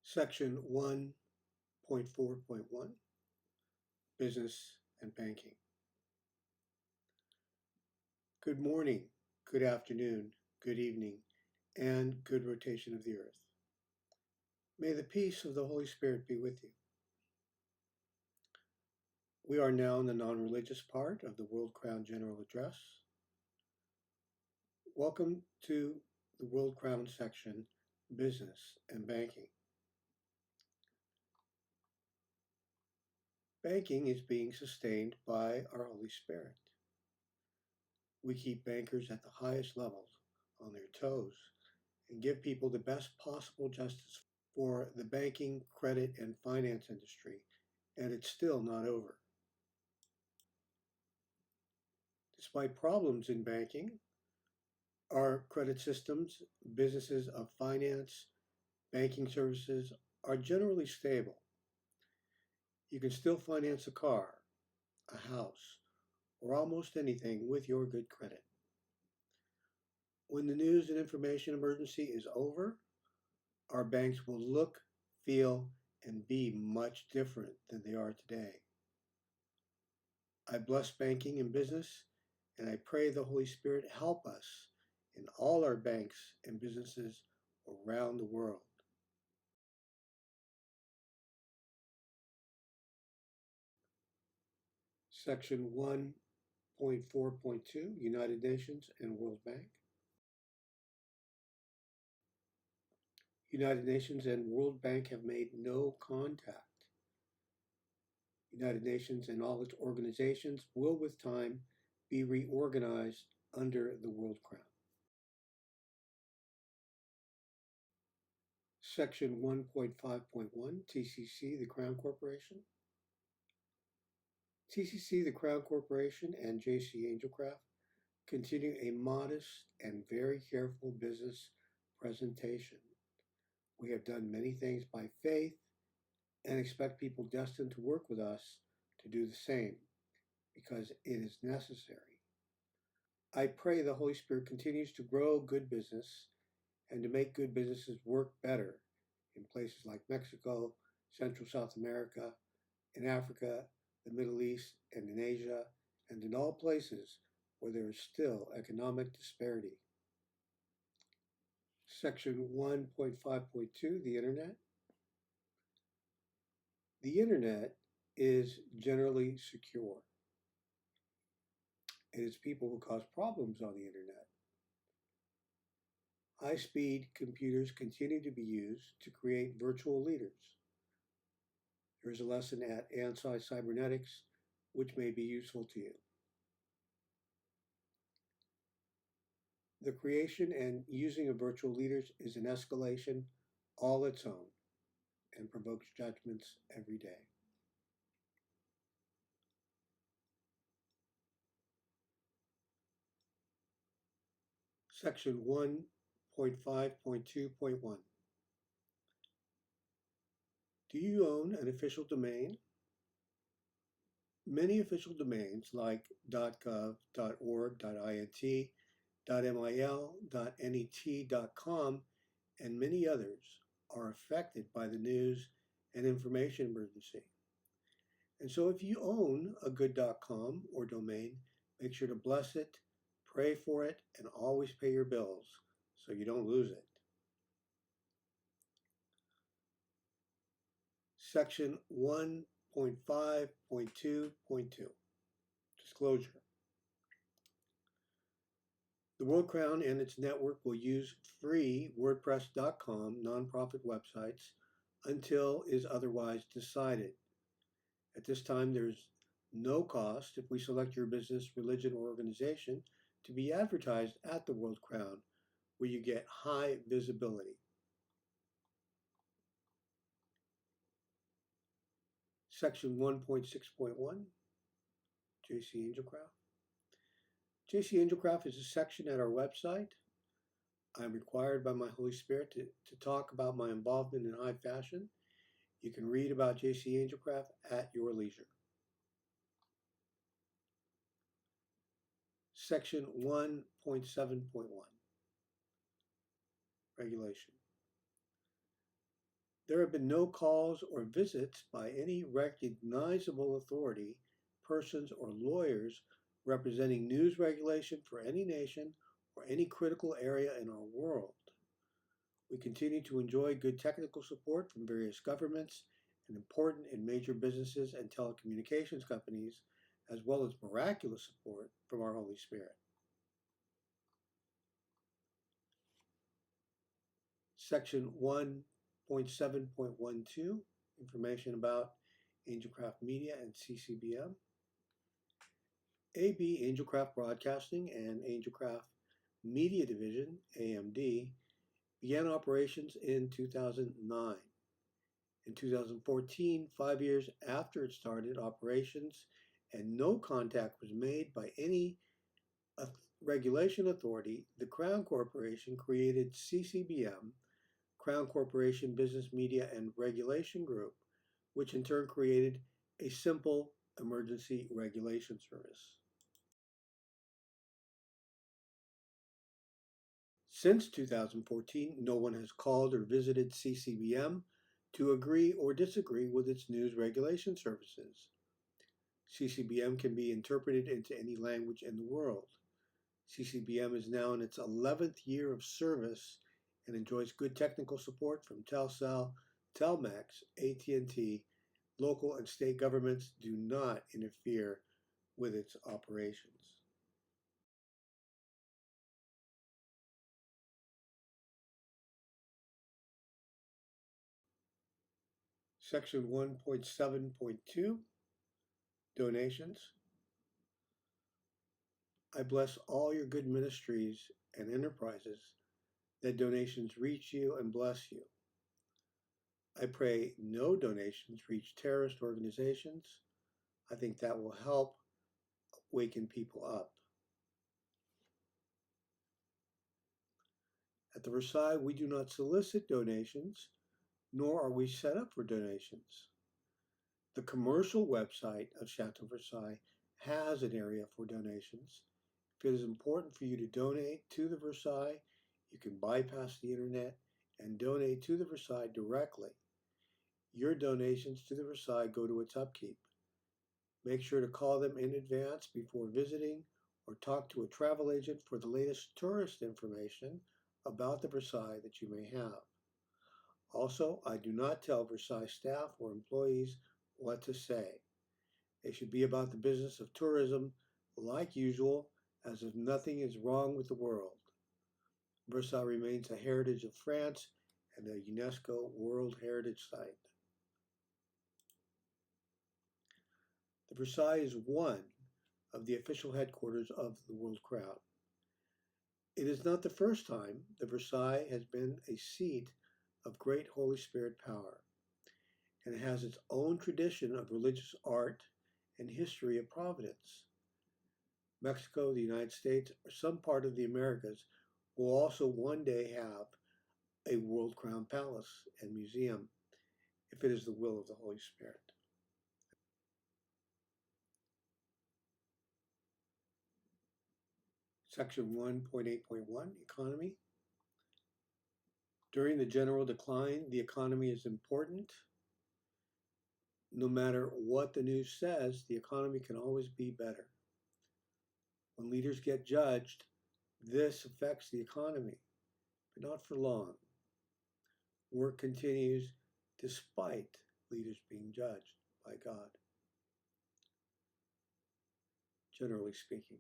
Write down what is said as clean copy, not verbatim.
Section 1.4.1, Business and Banking. Good morning, good afternoon, good evening, and good rotation of the earth. May the peace of the Holy Spirit be with you. We are now in the non-religious part of the World Crown General Address. Welcome to the World Crown section, Business and Banking. Banking is being sustained by our Holy Spirit. We keep bankers at the highest levels on their toes and give people the best possible justice for the banking, credit, and finance industry, and it's still not over. Despite problems in banking, our credit systems, businesses of finance, banking services are generally stable. You can still finance a car, a house, or almost anything with your good credit. When the news and information emergency is over, our banks will look, feel, and be much different than they are today. I bless banking and business, and I pray the Holy Spirit help us in all our banks and businesses around the world. Section 1.4.2, United Nations and World Bank. United Nations and World Bank have made no contact. United Nations and all its organizations will, with time, be reorganized under the World Crown. Section 1.5.1, TCC, the Crown Corporation. TCC, the Crown Corporation, and JC Angelcraft continue a modest and very careful business presentation. We have done many things by faith and expect people destined to work with us to do the same because it is necessary. I pray the Holy Spirit continues to grow good business and to make good businesses work better in places like Mexico, Central South America, in Africa, the Middle East, and in Asia, and in all places where there is still economic disparity. Section 1.5.2, the Internet. The Internet is generally secure. It is people who cause problems on the Internet. High-speed computers continue to be used to create virtual leaders. There is a lesson at ANSI Cybernetics which may be useful to you. The creation and using of virtual leaders is an escalation all its own and provokes judgments every day. Section 1.5.2.1. Do you own an official domain? Many official domains like .gov, .org, .int, .mil, .net, .com, and many others are affected by the news and information emergency. And so if you own a good .com or domain, make sure to bless it, pray for it, and always pay your bills so you don't lose it. Section 1.5.2.2, Disclosure. The World Crown and its network will use free WordPress.com nonprofit websites until is otherwise decided. At this time, there's no cost if we select your business, religion, or organization to be advertised at the World Crown, where you get high visibility. Section 1.6.1, JC Angelcraft. JC Angelcraft is a section at our website. I'm required by my Holy Spirit to talk about my involvement in high fashion. You can read about JC Angelcraft at your leisure. Section 1.7.1, Regulation. There have been no calls or visits by any recognizable authority, persons, or lawyers representing news regulation for any nation or any critical area in our world. We continue to enjoy good technical support from various governments and important and major businesses and telecommunications companies, as well as miraculous support from our Holy Spirit. Section 1.7.12, information about Angelcraft Media and CCBM. AB Angelcraft Broadcasting and Angelcraft Media Division, AMD, began operations in 2009. In 2014, 5 years after it started operations, and no contact was made by any regulation authority, the Crown Corporation created CCBM, Crown Corporation Business Media and Regulation Group, which in turn created a simple emergency regulation service. Since 2014, no one has called or visited CCBM to agree or disagree with its news regulation services. CCBM can be interpreted into any language in the world. CCBM is now in its 11th year of service and enjoys good technical support from Telcel, Telmex, AT&T. Local and state governments do not interfere with its operations. Section 1.7.2, donations. I bless all your good ministries and enterprises that donations reach you and bless you. I pray no donations reach terrorist organizations. I think that will help waken people up. At the Versailles, we do not solicit donations, nor are we set up for donations. The commercial website of Chateau Versailles has an area for donations. If it is important for you to donate to the Versailles, you can bypass the internet and donate to the Versailles directly. Your donations to the Versailles go to its upkeep. Make sure to call them in advance before visiting or talk to a travel agent for the latest tourist information about the Versailles that you may have. Also, I do not tell Versailles staff or employees what to say. They should be about the business of tourism like usual, as if nothing is wrong with the world. Versailles remains a heritage of France and a UNESCO World Heritage Site. The Versailles is one of the official headquarters of the World Crowd. It is not the first time the Versailles has been a seat of great Holy Spirit power, and it has its own tradition of religious art and history of providence. Mexico, the United States, or some part of the Americas will also one day have a World Crown Palace and Museum, if it is the will of the Holy Spirit. Section 1.8.1, Economy. During the general decline, the economy is important. No matter what the news says, the economy can always be better. When leaders get judged, this affects the economy, but not for long. Work continues despite leaders being judged by God, generally speaking.